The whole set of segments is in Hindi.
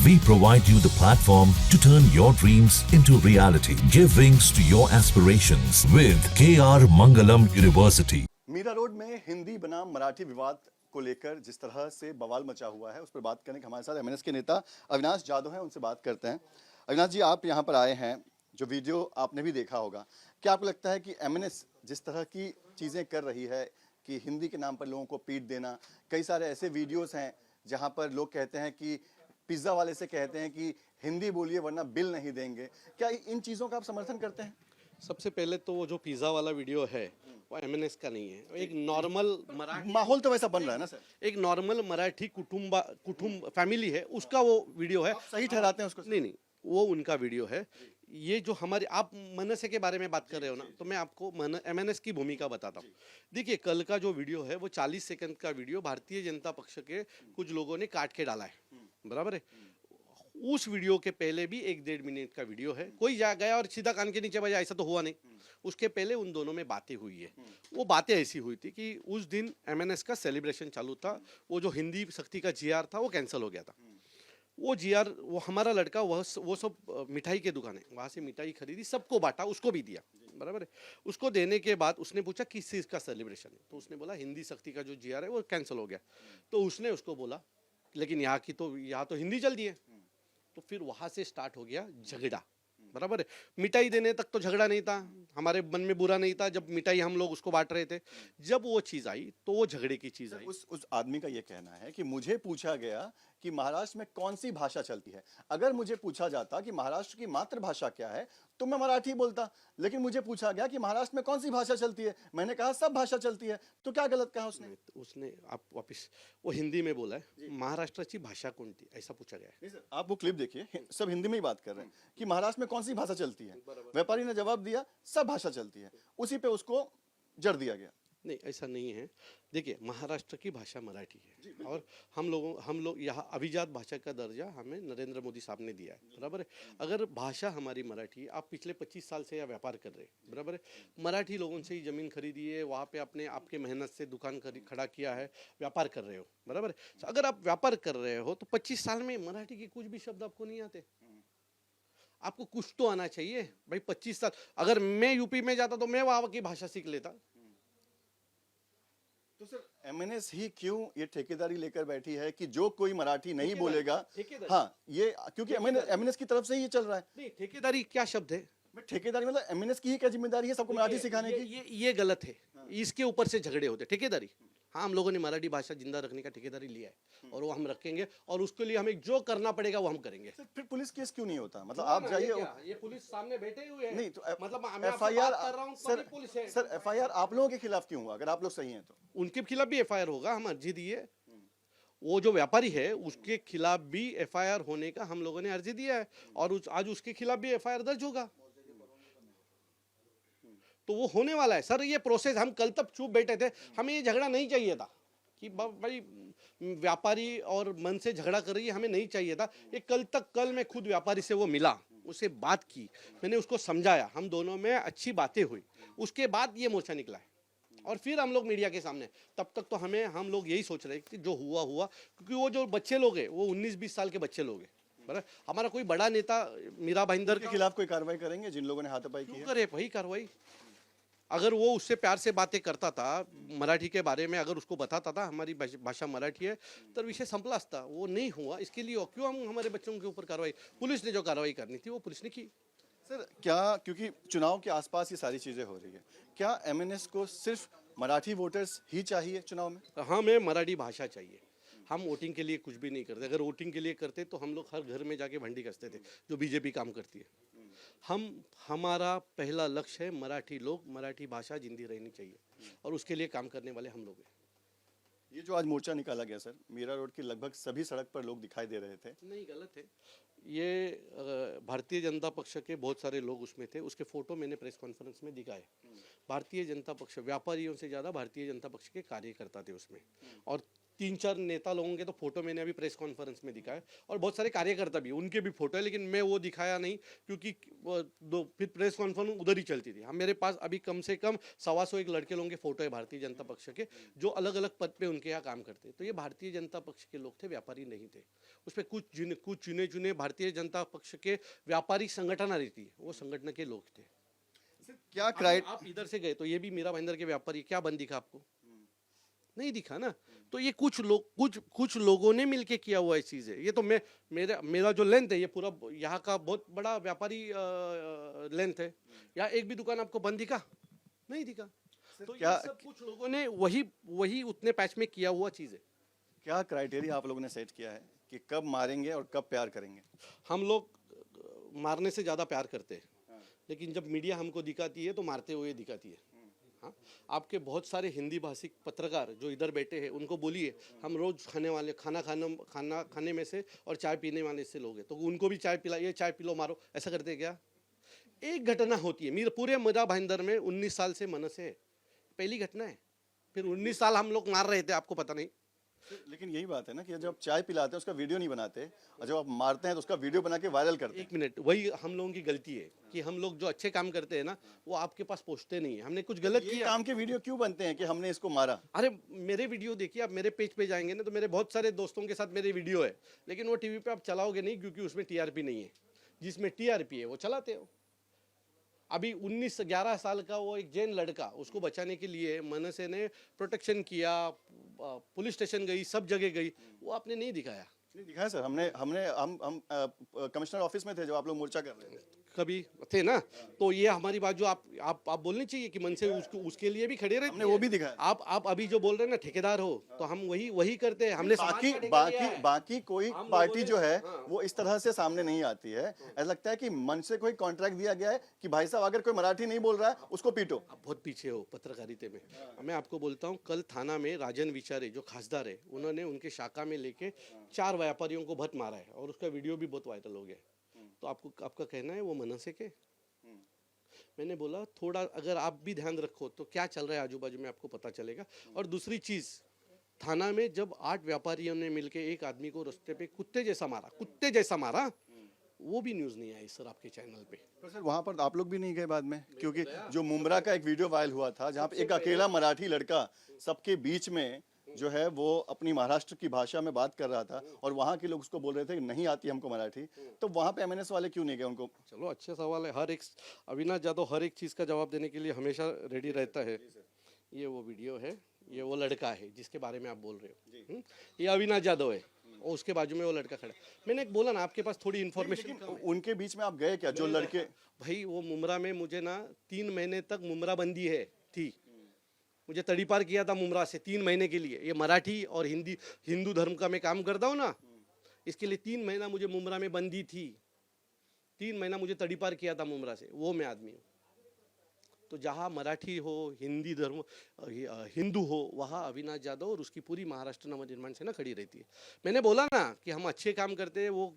We provide you the platform to turn your dreams into reality. Give wings to your aspirations with KR Mangalam University. Mira road में हिंदी बनाम मराठी विवाद को लेकर जिस तरह से बवाल मचा हुआ है उस पर बात करने के हमारे साथ एमएनएस के नेता अविनाश जाधव हैं, उनसे बात करते हैं। अविनाश जी, आप यहाँ पर आए हैं, जो वीडियो आपने भी देखा होगा, क्या आपको लगता है कि एमएनएस जिस तरह की चीज़ें कर रही है कि हिंदी के नाम पर लोगों को पीट देना, कई सारे ऐसे वीडियोस हैं जहाँ पर लोग कहते हैं कि पिज्ज़ा वाले से कहते हैं कि हिंदी बोलिए वरना बिल नहीं देंगे, क्या इन चीज़ों का आप समर्थन करते हैं? सबसे पहले तो वो जो पिज़्ज़ा वाला वीडियो है वो एमएनएस का नहीं है, एक नॉर्मल मराठी माहौल तो वैसा बन रहा है ना सर, एक नॉर्मल मराठी कुटुंब फैमिली है, उसका वो वीडियो है। सही ठहराते हैं उसको? नहीं, वो उनका वीडियो है। ये जो हमारे आप मनसे के बारे में बात कर रहे हो ना, तो मैं आपको एमएनएस की भूमिका बताता हूँ। देखिए, कल का जो वीडियो है वो 40 सेकंड का वीडियो भारतीय जनता पक्ष के कुछ लोगों ने काट के डाला है, बराबर है। उस वीडियो के पहले भी 1-1.5 मिनट का वीडियो है, कोई जा गया और सीधा कान के नीचे बजा, ऐसा तो हुआ नहीं। उसके पहले उन दोनों में बातें हुई है। वो बातें ऐसी हुई थी कि उस दिन एमएनएस का सेलिब्रेशन चालू था, वो जो हिंदी शक्ति का जीआर था वो कैंसिल हो गया था। वो जीआर, वो हमारा लड़का वो सब मिठाई के दुकान है, वहाँ से मिठाई खरीदी, सबको बांटा, उसको भी दिया, बराबर है। उसको देने के बाद उसने पूछा किस चीज़ का सेलिब्रेशन है, तो उसने बोला हिंदी शक्ति का जो जीआर है वो कैंसिल हो गया। तो उसने उसको बोला लेकिन यहाँ तो हिंदी चल दी है। तो फिर वहाँ से स्टार्ट हो गया झगड़ा, बराबर है। मिठाई देने तक तो झगड़ा नहीं था, हमारे मन में बुरा नहीं था जब मिठाई हम लोग उसको बांट रहे थे। जब वो चीज़ आई तो वो झगड़े की चीज़ आई। उस आदमी का ये कहना है कि मुझे पूछा गया कि महाराष्ट्र में कौन सी भाषा चलती है। अगर मुझे पूछा जाता कि महाराष्ट्र की मातृभाषा क्या है तो मैं मराठी बोलता, लेकिन मुझे पूछा गया कि महाराष्ट्र में कौन सी भाषा चलती है, मैंने कहा सब भाषा चलती है। तो क्या गलत कहा उसने? आप वापिस वो हिंदी में बोला है, महाराष्ट्र की भाषा कौन थी ऐसा पूछा गया है। नहीं सर, आप वो क्लिप देखिए, सब हिंदी में ही बात कर रहे हैं कि महाराष्ट्र में कौन सी भाषा चलती है। व्यापारी ने जवाब दिया सब भाषा चलती है, उसी पे उसको जड़ दिया गया। नहीं, ऐसा नहीं है। देखिए, महाराष्ट्र की भाषा मराठी है और हम लोग यहाँ अभिजात भाषा का दर्जा हमें नरेंद्र मोदी साहब ने दिया है, बराबर है। अगर भाषा हमारी मराठी है, आप पिछले 25 साल से यहाँ व्यापार कर रहे हैं, बराबर है। मराठी लोगों से ही ज़मीन खरीदी है, वहाँ पे आपके मेहनत से दुकान खड़ा किया है, व्यापार कर रहे हो, बराबर है। अगर आप व्यापार कर रहे हो तो 25 साल में मराठी के कुछ भी शब्द आपको नहीं आते, आपको कुछ तो आना चाहिए भाई। 25 साल अगर मैं यूपी में जाता तो मैं वहाँ की भाषा सीख लेता। तो सर एमएनएस ही क्यों ये ठेकेदारी लेकर बैठी है कि जो कोई मराठी नहीं बोलेगा, हाँ ये क्योंकि एमएनएस की तरफ से ही ये चल रहा है। नहीं, ठेकेदारी क्या शब्द है? ठेकेदारी मतलब एमएनएस की ही क्या जिम्मेदारी है सबको मराठी सिखाने की? ये गलत है। इसके ऊपर से झगड़े होते ठेकेदारी। हाँ, हम लोगों ने मराठी भाषा जिंदा रखने का ठेकेदारी लिया है और वो हम रखेंगे और उसके लिए हमें जो करना पड़ेगा वो हम करेंगे। फिर पुलिस केस क्यों नहीं होता? मतलब आप जाइए, ये पुलिस सामने बैठे हुए हैं। नहीं तो मतलब एफआईआर सर एफआईआर आप लोगों के खिलाफ क्यों हुआ? अगर आप लोग सही हैं तो उनके खिलाफ भी एफआईआर होगा, हम अर्जी दिए। वो जो व्यापारी है उसके खिलाफ भी एफआईआर होने का हम लोगों ने अर्जी दिया है और आज उसके खिलाफ भी एफआईआर दर्ज होगा। तो वो होने वाला है सर, ये प्रोसेस। हम कल तक चुप बैठे थे, हमें ये झगड़ा नहीं चाहिए था कि भाई व्यापारी और मन से झगड़ा कर रही है, हमें नहीं चाहिए था ये। कल मैं खुद व्यापारी से वो मिला, उससे बात की, मैंने उसको समझाया, हम दोनों में अच्छी बातें हुई, उसके बाद ये मोर्चा निकला है और फिर हम लोग मीडिया के सामने। तब तक तो हम लोग यही सोच रहे कि जो हुआ, क्योंकि वो जो बच्चे लोग हैं वो 19-20 साल के बच्चे लोग हैं, बराबर। हमारा कोई बड़ा नेता मीरा भाईंदर के खिलाफ कोई कार्रवाई करेंगे जिन लोगों ने हाथापाई की है? करे वही कार्रवाई। अगर वो उससे प्यार से बातें करता था मराठी के बारे में, अगर उसको बताता था हमारी भाषा मराठी है, तो विषय संपला असता। वो नहीं हुआ, इसके लिए क्यों हम हमारे बच्चों के ऊपर कार्रवाई? पुलिस ने जो कार्रवाई करनी थी वो पुलिस ने की। सर क्या, क्योंकि चुनाव के आसपास ये सारी चीजें हो रही है, क्या एमएनएस को सिर्फ मराठी वोटर्स ही चाहिए चुनाव में? हमें मराठी भाषा चाहिए। हम वोटिंग के लिए कुछ भी नहीं करते। अगर वोटिंग के लिए करते तो हम लोग हर घर में जाके भंडी कसते थे, जो बीजेपी काम करती है। हमारा पहला लक्ष्य है मराठी लोग, मराठी भाषा जिंदी रहनी चाहिए और उसके लिए काम करने वाले हम लोग हैं। ये जो आज मोर्चा निकाला गया सर, मीरा रोड की लगभग सभी सड़क पर लोग दिखाई दे रहे थे। नहीं, गलत है ये। भारतीय जनता पक्ष के बहुत सारे लोग उसमें थे, उसके फोटो मैंने प्रेस कॉन्फ्रेंस में दिखाए। भारतीय जनता पक्ष, व्यापारियों से ज़्यादा भारतीय जनता पक्ष के कार्यकर्ता थे उसमें। और 3-4 नेता लोगों के तो फोटो मैंने अभी प्रेस कॉन्फ्रेंस में दिखाया और बहुत सारे कार्यकर्ता भी, उनके भी फोटो है, लेकिन मैं वो दिखाया नहीं क्योंकि फिर प्रेस कॉन्फ्रेंस उधर ही चलती थी। हम मेरे पास अभी कम से कम 125 लड़के लोगों के फोटो है भारतीय जनता पक्ष के, जो अलग अलग पद पे उनके यहाँ काम करते हैं। तो ये भारतीय जनता पक्ष के लोग थे, व्यापारी नहीं थे। उस पर कुछ चुने चुने भारतीय जनता पक्ष के व्यापारी संगठन रहती है, वो संगठन के लोग थे। क्या आप इधर से गए तो ये भी मीरा भाईंदर के व्यापारी, क्या बंद दिखा आपको? नहीं दिखा ना। तो ये कुछ लोगों ने मिलके किया हुआ चीज है। ये तो मेरा जो लेंथ है, ये पूरा यहाँ का बहुत बड़ा व्यापारी लेंथ है। यहाँ एक भी दुकान आपको बंद दिखा? नहीं दिखा। तो क्या ये सब कुछ लोगों ने वही उतने पैच में किया हुआ चीज है। क्या क्राइटेरिया आप लोगों ने सेट किया है कि कब मारेंगे और कब प्यार करेंगे? हम लोग मारने से ज्यादा प्यार करते हैं, लेकिन जब मीडिया हमको दिखाती है तो मारते हुए दिखाती है। हाँ, आपके बहुत सारे हिंदी भाषिक पत्रकार जो इधर बैठे हैं, उनको बोलिए हम रोज खाना खाने में से और चाय पीने वाले से लोग हैं, तो उनको भी चाय पिलाइए, चाय पी लो, मारो, ऐसा करते हैं क्या? एक घटना होती है पूरे मीरा भाईंदर में, 19 साल से मन से पहली घटना है। फिर 19 साल हम लोग मार रहे थे, आपको पता नहीं। लेकिन यही बात है ना कि जब आप चाय पिलाते हैं उसका वीडियो नहीं बनाते, और जब आप मारते हैं तो उसका वीडियो बना के वायरल करते हैं। एक मिनट, वही हम लोगों की गलती है कि हम लोग जो अच्छे काम करते हैं ना, वो आपके पास पहुंचते नहीं है। हमने कुछ गलत ये किया। काम के वीडियो क्यों बनते हैं कि हमने इसको मारा? अरे मेरे वीडियो देखिए, आप मेरे पेज पे जाएंगे ना तो मेरे बहुत सारे दोस्तों के साथ मेरे वीडियो है, लेकिन वो टीवी पे आप चलाओगे नहीं क्योंकि उसमें टीआरपी नहीं है। जिसमें टीआरपी है वो चलाते हो। अभी 11 साल का वो एक जैन लड़का, उसको बचाने के लिए मनसे ने प्रोटेक्शन किया, पुलिस स्टेशन गई, सब जगह गई, वो आपने नहीं दिखाया। नहीं दिखाया सर, हम कमिश्नर ऑफिस में थे जब आप लोग मोर्चा कर रहे थे। कभी थे ना, तो ये हमारी बात जो आप बोलनी चाहिए कि मन से उसके लिए भी खड़े रहते। हमने वो भी दिखाया। आप अभी जो बोल रहे हैं ना ठेकेदार हो, तो हम वही करते हैं। हमने बाकी कोई पार्टी जो है वो इस तरह से सामने नहीं आती है। ऐसा लगता है कि मन से कोई कॉन्ट्रैक्ट दिया गया है कि भाई साहब अगर कोई मराठी नहीं बोल रहा है उसको पीटो। आप बहुत पीछे हो पत्रकारिता में। मैं आपको बोलता हूँ, कल थाना में राजन विचारे जो खासदार है, उन्होंने उनके शाखा में लेके 4 व्यापारियों को भत मारा है और उसका वीडियो भी बहुत वायरल हो गया। तो आपका कहना है वो मनसे के? मैंने बोला थोड़ा अगर आप भी ध्यान रखो तो क्या चल रहा है आजू बाजू में आपको पता चलेगा। और दूसरी चीज, थाना में जब 8 व्यापारियों ने मिलके एक आदमी को रास्ते पे कुत्ते जैसा मारा, वो भी न्यूज नहीं आई सर आपके चैनल पे। तो सर वहां पर आप लोग भी नहीं गए बाद में? क्योंकि जो मुमरा का एक वीडियो वायरल हुआ था जहां पे एक अकेला मराठी लड़का सबके बीच में जो है वो अपनी महाराष्ट्र की भाषा में बात कर रहा था और वहाँ के लोग उसको बोल रहे थे कि नहीं आती हमको मराठी, तो वहाँ पे एमएनएस वाले क्यों नहीं गए उनको? चलो अच्छे सवाल है। अविनाश जाधव हर एक चीज़ का जवाब देने के लिए हमेशा रेडी रहता है। ये वो वीडियो है, ये वो लड़का है जिसके बारे में आप बोल रहे हो, ये अविनाश जाधव है और उसके बाजू में वो लड़का खड़ा। मैंने बोला ना आपके पास थोड़ी इन्फॉर्मेशन। उनके बीच में आप गए क्या? जो लड़के भाई वो मुमरा में मुझे ना 3 महीने तक मुमरा बंदी थी। मुझे तड़ीपार किया था मुमरा से 3 महीने के लिए। ये मराठी और हिंदू धर्म का मैं काम करता हूँ ना, इसके लिए 3 महीना मुझे मुमरा में बंदी थी। 3 महीना मुझे तड़ीपार किया था मुमरा से, वो मैं आदमी हूँ। तो जहाँ मराठी हो, हिंदू हो, वहाँ अविनाश जाधव और उसकी पूरी महाराष्ट्र नवनिर्माण सेना खड़ी रहती है। मैंने बोला ना कि हम अच्छे काम करते हैं, वो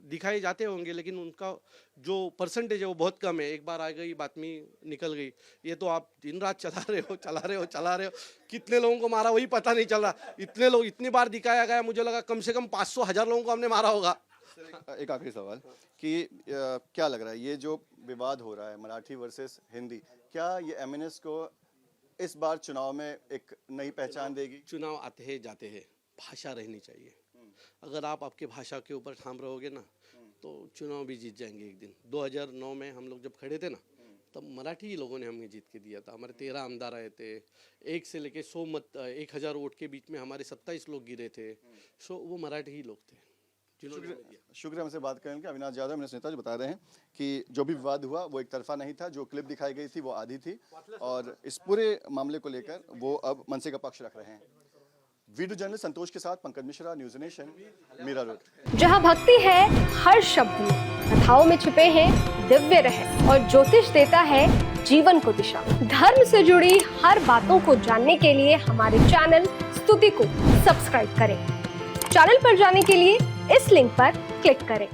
दिखाए जाते होंगे, लेकिन उनका जो परसेंटेज है वो बहुत कम है। एक बार आ गई बातमी निकल गई। ये तो आप दिन रात चला रहे हो, कितने लोगों को मारा वही पता नहीं चल रहा। इतनी बार दिखाया गया, मुझे लगा कम से कम 500-1000 लोगों को हमने मारा होगा। एक आखिरी सवाल कि क्या लग रहा है ये जो विवाद हो रहा है मराठी वर्सेस हिंदी, क्या ये एमएनएस को इस बार चुनाव में एक नई पहचान देगी? चुनाव आते हैं जाते हैं, भाषा रहनी चाहिए। अगर आप आपके भाषा के ऊपर ठाम रहोगे ना तो चुनाव भी जीत जाएंगे एक दिन। 2009 में हम लोग जब खड़े थे ना, तब मराठी ही लोगों ने हमें जीत के दिया था। हमारे 13 आमदार आए थे, 1 से लेके 1000 वोट के बीच में हमारे 27 लोग गिरे थे। वो मराठी ही लोग थे जिन्होंने। शुक्रिया हमसे बात करने के। अविनाश जाधव मेरे नेता जी बता रहे हैं कि जो भी विवाद हुआ वो एक तरफा नहीं था, जो क्लिप दिखाई गई थी वो आधी थी, और इस पूरे मामले को लेकर वो अब मनसे का पक्ष रख रहे हैं। वीडियो जर्नलिस्ट संतोष के साथ Pankaj Mishra, news nation, Mira road. जहां भक्ति है हर शब्द में, कथाओं में छिपे हैं दिव्य रहस्य और ज्योतिष देता है जीवन को दिशा। धर्म से जुड़ी हर बातों को जानने के लिए हमारे चैनल स्तुति को सब्सक्राइब करें। चैनल पर जाने के लिए इस लिंक पर क्लिक करें।